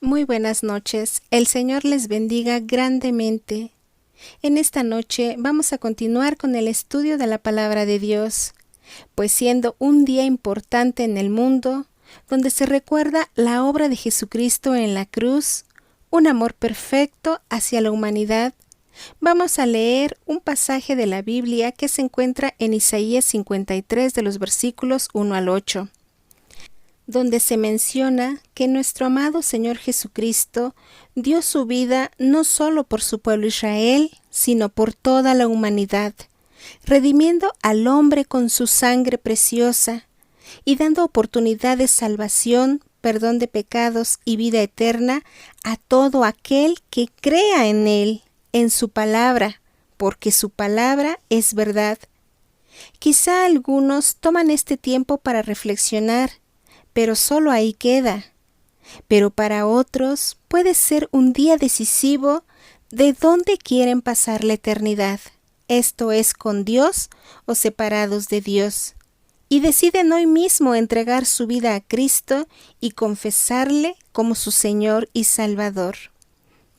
Muy buenas noches. El Señor les bendiga grandemente. En esta noche vamos a continuar con el estudio de la palabra de Dios, pues siendo un día importante en el mundo, donde se recuerda la obra de Jesucristo en la cruz, un amor perfecto hacia la humanidad, vamos a leer un pasaje de la Biblia que se encuentra en Isaías 53 de los versículos 1 al 8. Donde se menciona que nuestro amado Señor Jesucristo dio su vida no solo por su pueblo Israel, sino por toda la humanidad, redimiendo al hombre con su sangre preciosa y dando oportunidad de salvación, perdón de pecados y vida eterna a todo aquel que crea en Él, en su palabra, porque su palabra es verdad. Quizá algunos toman este tiempo para reflexionar, pero solo ahí queda. Pero para otros puede ser un día decisivo de dónde quieren pasar la eternidad, esto es, con Dios o separados de Dios, y deciden hoy mismo entregar su vida a Cristo y confesarle como su Señor y Salvador.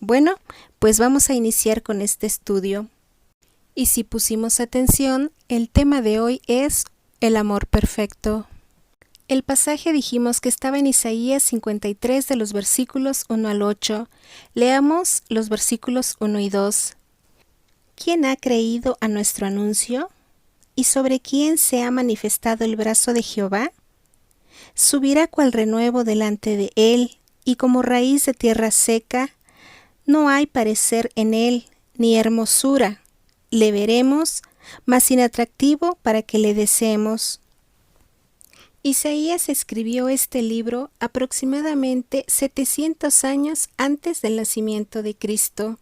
Bueno, pues vamos a iniciar con este estudio. Y si pusimos atención, el tema de hoy es el amor perfecto. El pasaje dijimos que estaba en Isaías 53 de los versículos 1 al 8. Leamos los versículos 1 y 2. ¿Quién ha creído a nuestro anuncio? ¿Y sobre quién se ha manifestado el brazo de Jehová? Subirá cual renuevo delante de él, y como raíz de tierra seca, no hay parecer en él, ni hermosura. Le veremos, mas sin atractivo para que le deseemos. Isaías escribió este libro aproximadamente 700 años antes del nacimiento de Cristo,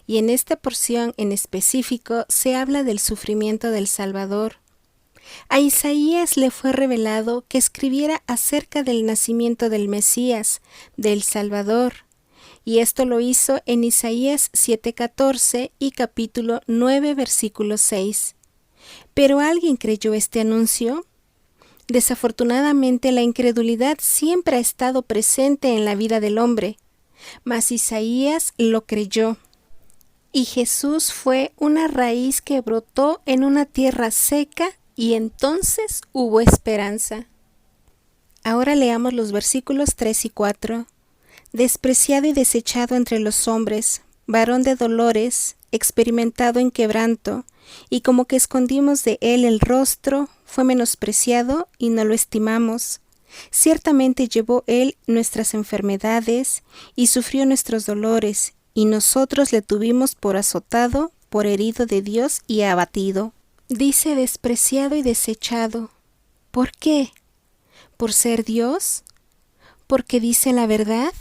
y en esta porción en específico se habla del sufrimiento del Salvador. A Isaías le fue revelado que escribiera acerca del nacimiento del Mesías, del Salvador, y esto lo hizo en Isaías 7:14 y capítulo 9, versículo 6. ¿Pero alguien creyó este anuncio? Desafortunadamente, la incredulidad siempre ha estado presente en la vida del hombre, mas Isaías lo creyó. Y Jesús fue una raíz que brotó en una tierra seca y entonces hubo esperanza. Ahora leamos los versículos 3 y 4. Despreciado y desechado entre los hombres, varón de dolores, experimentado en quebranto, y como que escondimos de él el rostro, fue menospreciado y no lo estimamos. Ciertamente llevó él nuestras enfermedades y sufrió nuestros dolores, y nosotros le tuvimos por azotado, por herido de Dios y abatido. Dice despreciado y desechado. ¿Por qué? ¿Por ser Dios? ¿Porque dice la verdad?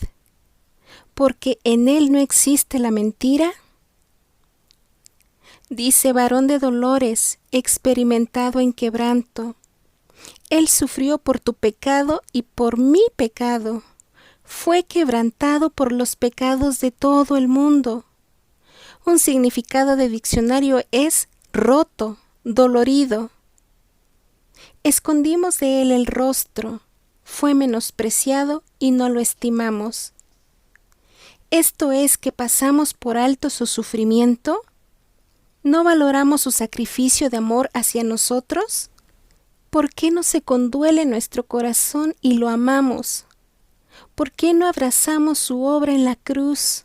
¿Porque en él no existe la mentira? Dice varón de dolores, experimentado en quebranto. Él sufrió por tu pecado y por mi pecado. Fue quebrantado por los pecados de todo el mundo. Un significado de diccionario es roto, dolorido. Escondimos de él el rostro. Fue menospreciado y no lo estimamos. ¿Esto es que pasamos por alto su sufrimiento? ¿No valoramos su sacrificio de amor hacia nosotros? ¿Por qué no se conduele nuestro corazón y lo amamos? ¿Por qué no abrazamos su obra en la cruz?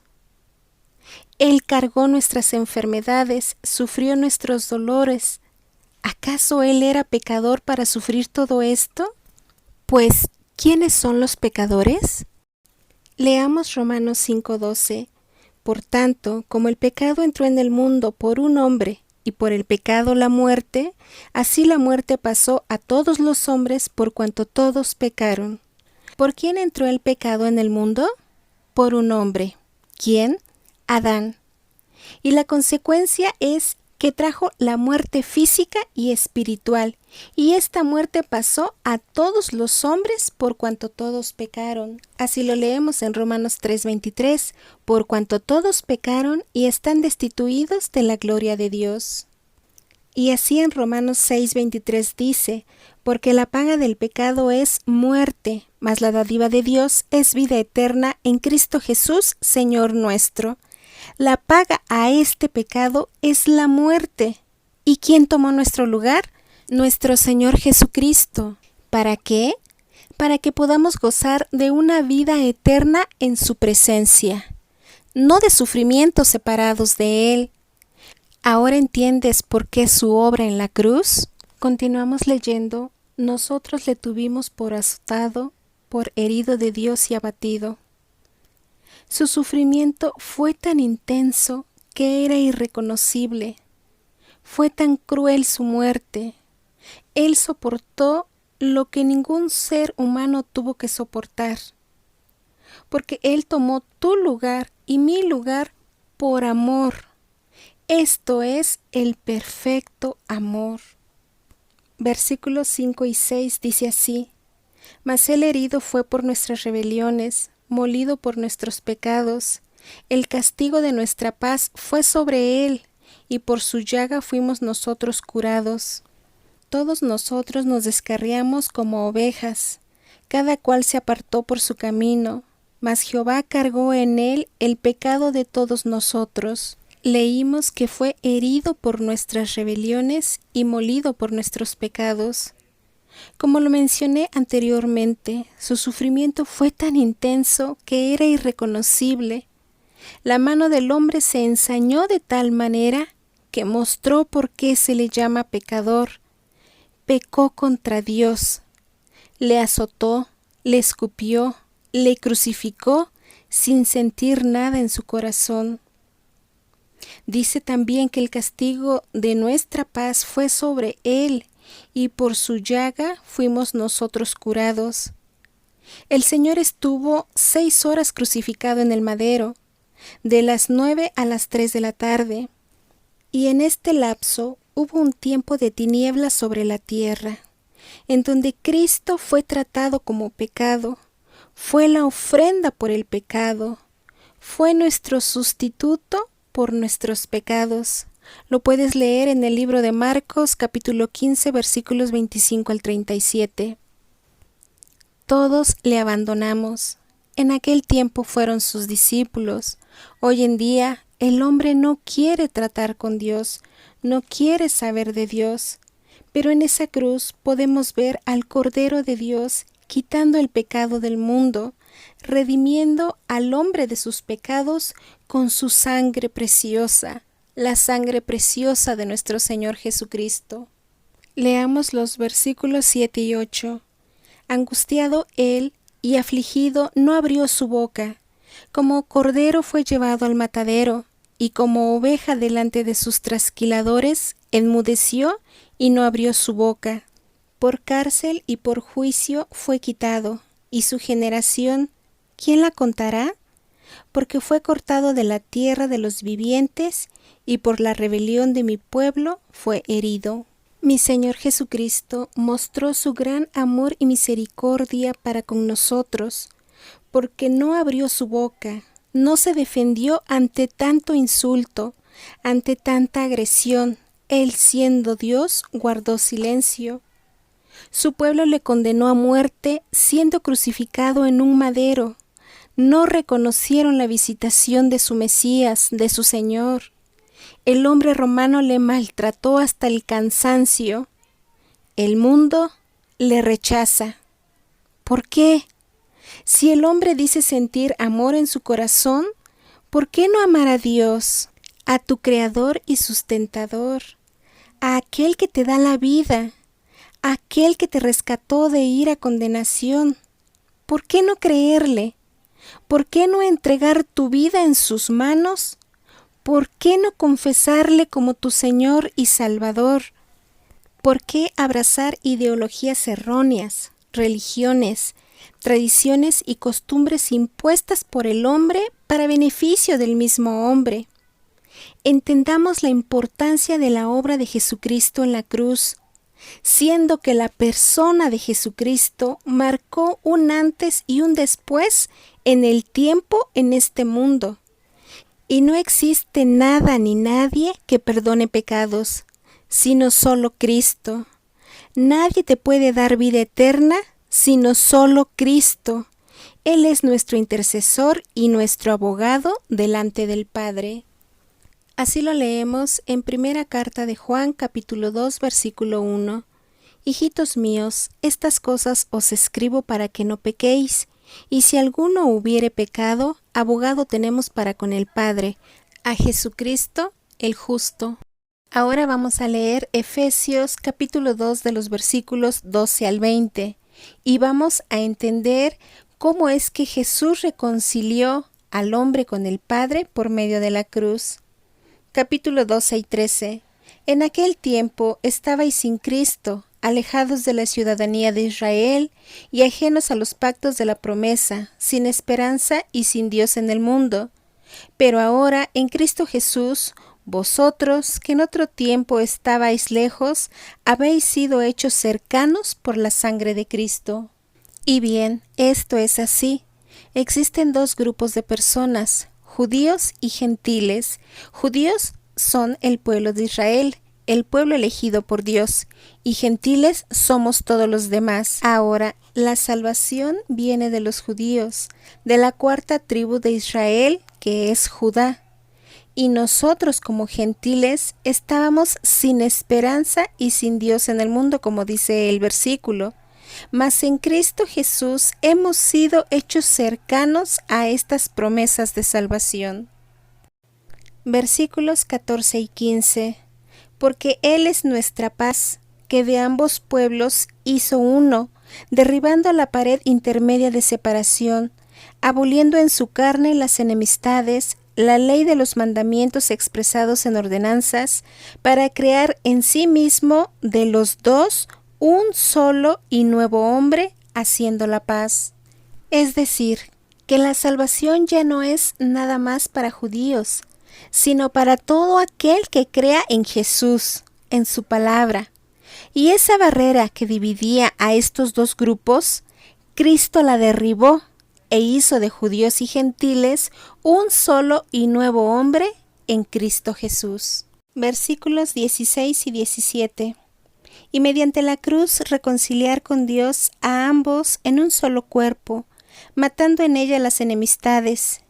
Él cargó nuestras enfermedades, sufrió nuestros dolores. ¿Acaso Él era pecador para sufrir todo esto? Pues, ¿quiénes son los pecadores? Leamos Romanos 5:12. Por tanto, como el pecado entró en el mundo por un hombre, y por el pecado la muerte, así la muerte pasó a todos los hombres por cuanto todos pecaron. ¿Por quién entró el pecado en el mundo? Por un hombre. ¿Quién? Adán. Y la consecuencia es que trajo la muerte física y espiritual, y esta muerte pasó a todos los hombres por cuanto todos pecaron. Así lo leemos en Romanos 3:23, por cuanto todos pecaron y están destituidos de la gloria de Dios. Y así en Romanos 6:23 dice, porque la paga del pecado es muerte, mas la dádiva de Dios es vida eterna en Cristo Jesús, Señor nuestro. La paga a este pecado es la muerte. ¿Y quién tomó nuestro lugar? Nuestro Señor Jesucristo. ¿Para qué? Para que podamos gozar de una vida eterna en su presencia, no de sufrimientos separados de Él. ¿Ahora entiendes por qué su obra en la cruz? Continuamos leyendo. Nosotros le tuvimos por azotado, por herido de Dios y abatido. Su sufrimiento fue tan intenso que era irreconocible. Fue tan cruel su muerte. Él soportó lo que ningún ser humano tuvo que soportar, porque Él tomó tu lugar y mi lugar por amor. Esto es el perfecto amor. Versículos 5 y 6 dice así: Mas el herido fue por nuestras rebeliones, molido por nuestros pecados. El castigo de nuestra paz fue sobre Él, y por su llaga fuimos nosotros curados. Todos nosotros nos descarriamos como ovejas, cada cual se apartó por su camino, mas Jehová cargó en él el pecado de todos nosotros. Leímos que fue herido por nuestras rebeliones y molido por nuestros pecados. Como lo mencioné anteriormente, su sufrimiento fue tan intenso que era irreconocible. La mano del hombre se ensañó de tal manera que mostró por qué se le llama pecador. Pecó contra Dios, le azotó, le escupió, le crucificó sin sentir nada en su corazón. Dice también que el castigo de nuestra paz fue sobre Él, y por su llaga fuimos nosotros curados. El Señor estuvo 6 horas crucificado en el madero, de las 9 a las 3 de la tarde, y en este lapso hubo un tiempo de tinieblas sobre la tierra, en donde Cristo fue tratado como pecado, fue la ofrenda por el pecado, fue nuestro sustituto por nuestros pecados. Lo puedes leer en el libro de Marcos, capítulo 15, versículos 25 al 37. Todos le abandonamos. En aquel tiempo fueron sus discípulos. Hoy en día el hombre no quiere tratar con Dios, no quiere saber de Dios, pero en esa cruz podemos ver al Cordero de Dios quitando el pecado del mundo, redimiendo al hombre de sus pecados con su sangre preciosa, la sangre preciosa de nuestro Señor Jesucristo. Leamos los versículos 7 y 8. Angustiado él y afligido no abrió su boca, como cordero fue llevado al matadero, y como oveja delante de sus trasquiladores, enmudeció y no abrió su boca. Por cárcel y por juicio fue quitado, y su generación, ¿quién la contará? Porque fue cortado de la tierra de los vivientes, y por la rebelión de mi pueblo fue herido. Mi Señor Jesucristo mostró su gran amor y misericordia para con nosotros, porque no abrió su boca, no se defendió ante tanto insulto, ante tanta agresión. Él, siendo Dios, guardó silencio. Su pueblo le condenó a muerte siendo crucificado en un madero. No reconocieron la visitación de su Mesías, de su Señor. El hombre romano le maltrató hasta el cansancio. El mundo le rechaza. ¿Por qué? Si el hombre dice sentir amor en su corazón, ¿por qué no amar a Dios, a tu Creador y sustentador, a aquel que te da la vida, a aquel que te rescató de ir a condenación? ¿Por qué no creerle? ¿Por qué no entregar tu vida en sus manos? ¿Por qué no confesarle como tu Señor y Salvador? ¿Por qué abrazar ideologías erróneas, religiones, tradiciones y costumbres impuestas por el hombre para beneficio del mismo hombre? Entendamos la importancia de la obra de Jesucristo en la cruz, siendo que la persona de Jesucristo marcó un antes y un después en el tiempo en este mundo. Y no existe nada ni nadie que perdone pecados, sino solo Cristo. Nadie te puede dar vida eterna sino solo Cristo. Él es nuestro intercesor y nuestro abogado delante del Padre. Así lo leemos en primera carta de Juan, capítulo 2, versículo 1. Hijitos míos, estas cosas os escribo para que no pequéis, y si alguno hubiere pecado, abogado tenemos para con el Padre, a Jesucristo el justo. Ahora vamos a leer Efesios capítulo 2 de los versículos 12 al 20, y vamos a entender cómo es que Jesús reconcilió al hombre con el Padre por medio de la cruz. Capítulo 12 y 13. En aquel tiempo estabais sin Cristo, alejados de la ciudadanía de Israel y ajenos a los pactos de la promesa, sin esperanza y sin Dios en el mundo. Pero ahora, en Cristo Jesús, vosotros, que en otro tiempo estabais lejos, habéis sido hechos cercanos por la sangre de Cristo. Y bien, esto es así. Existen dos grupos de personas, judíos y gentiles. Judíos son el pueblo de Israel, el pueblo elegido por Dios, y gentiles somos todos los demás. Ahora, la salvación viene de los judíos, de la cuarta tribu de Israel, que es Judá. Y nosotros como gentiles estábamos sin esperanza y sin Dios en el mundo, como dice el versículo. Mas en Cristo Jesús hemos sido hechos cercanos a estas promesas de salvación. Versículos 14 y 15. Porque Él es nuestra paz, que de ambos pueblos hizo uno, derribando la pared intermedia de separación, aboliendo en su carne las enemistades, la ley de los mandamientos expresados en ordenanzas, para crear en sí mismo de los dos un solo y nuevo hombre, haciendo la paz. Es decir, que la salvación ya no es nada más para judíos, sino para todo aquel que crea en Jesús, en su palabra. Y esa barrera que dividía a estos dos grupos, Cristo la derribó e hizo de judíos y gentiles un solo y nuevo hombre en Cristo Jesús. Versículos 16 y 17. Y mediante la cruz reconciliar con Dios a ambos en un solo cuerpo, matando en ella las enemistades.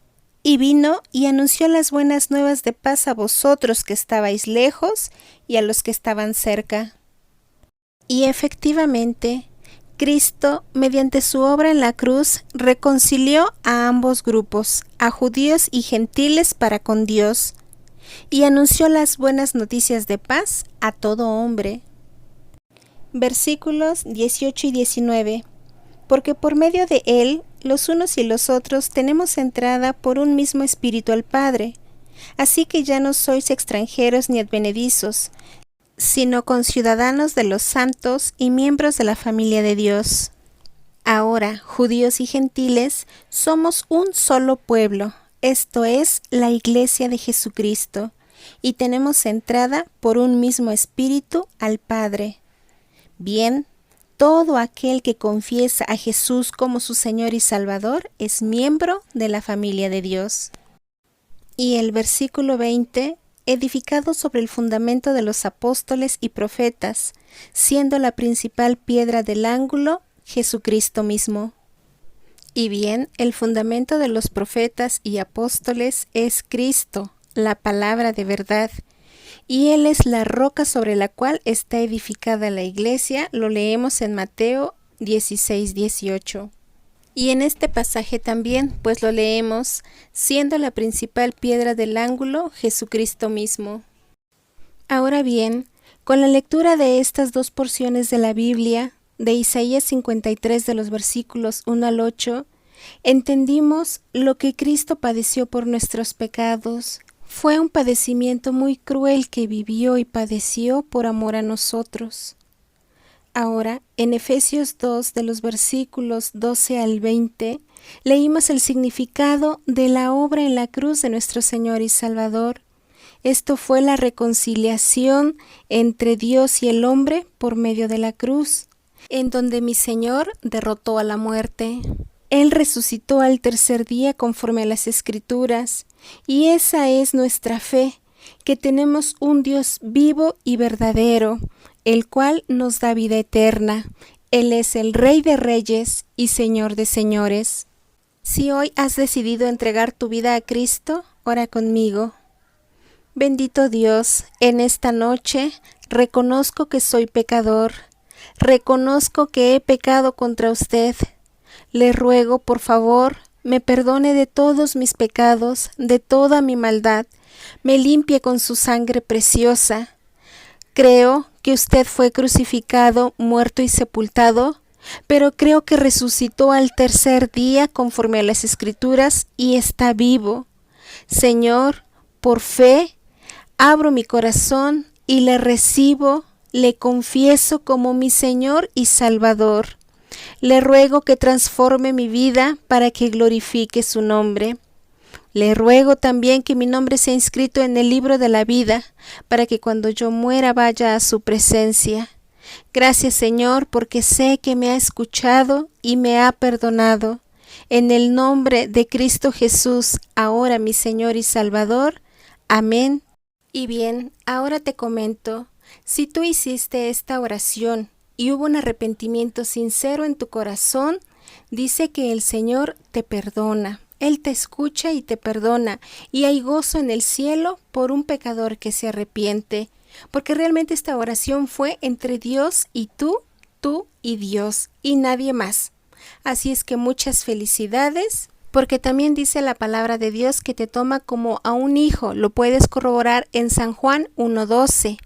Y vino y anunció las buenas nuevas de paz a vosotros que estabais lejos y a los que estaban cerca. Y efectivamente, Cristo, mediante su obra en la cruz, reconcilió a ambos grupos, a judíos y gentiles para con Dios, y anunció las buenas noticias de paz a todo hombre. Versículos 18 y 19. Porque por medio de Él, los unos y los otros tenemos entrada por un mismo espíritu al Padre. Así que ya no sois extranjeros ni advenedizos, sino conciudadanos de los santos y miembros de la familia de Dios. Ahora, judíos y gentiles, somos un solo pueblo, esto es, la Iglesia de Jesucristo, y tenemos entrada por un mismo espíritu al Padre. Bien, todo aquel que confiesa a Jesús como su Señor y Salvador es miembro de la familia de Dios. Y el versículo 20, edificado sobre el fundamento de los apóstoles y profetas, siendo la principal piedra del ángulo, Jesucristo mismo. Y bien, el fundamento de los profetas y apóstoles es Cristo, la palabra de verdad, y Él es la roca sobre la cual está edificada la iglesia. Lo leemos en Mateo 16:18. Y en este pasaje también, pues lo leemos, siendo la principal piedra del ángulo, Jesucristo mismo. Ahora bien, con la lectura de estas dos porciones de la Biblia, de Isaías 53 de los versículos 1 al 8, entendimos lo que Cristo padeció por nuestros pecados. Fue un padecimiento muy cruel que vivió y padeció por amor a nosotros. Ahora, en Efesios 2, de los versículos 12 al 20, leímos el significado de la obra en la cruz de nuestro Señor y Salvador. Esto fue la reconciliación entre Dios y el hombre por medio de la cruz, en donde mi Señor derrotó a la muerte. Él resucitó al tercer día conforme a las Escrituras, y esa es nuestra fe, que tenemos un Dios vivo y verdadero, el cual nos da vida eterna. Él es el Rey de Reyes y Señor de Señores. Si hoy has decidido entregar tu vida a Cristo, ora conmigo. Bendito Dios, en esta noche reconozco que soy pecador. Reconozco que he pecado contra usted. Le ruego, por favor, me perdone de todos mis pecados, de toda mi maldad, me limpie con su sangre preciosa. Creo que usted fue crucificado, muerto y sepultado, pero creo que resucitó al tercer día conforme a las Escrituras y está vivo. Señor, por fe, abro mi corazón y le recibo, le confieso como mi Señor y Salvador. Le ruego que transforme mi vida para que glorifique su nombre. Le ruego también que mi nombre sea inscrito en el libro de la vida, para que cuando yo muera vaya a su presencia. Gracias, Señor, porque sé que me ha escuchado y me ha perdonado. En el nombre de Cristo Jesús, ahora mi Señor y Salvador. Amén. Y bien, ahora te comento, si tú hiciste esta oración y hubo un arrepentimiento sincero en tu corazón, dice que el Señor te perdona. Él te escucha y te perdona, y hay gozo en el cielo por un pecador que se arrepiente, porque realmente esta oración fue entre Dios y tú y Dios, y nadie más. Así es que muchas felicidades, porque también dice la palabra de Dios que te toma como a un hijo, lo puedes corroborar en San Juan 1:12,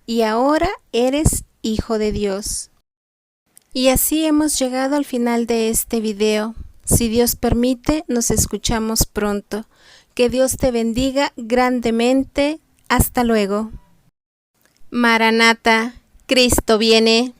y ahora eres hijo de Dios. Y así hemos llegado al final de este video. Si Dios permite, nos escuchamos pronto. Que Dios te bendiga grandemente. Hasta luego. Maranata, Cristo viene.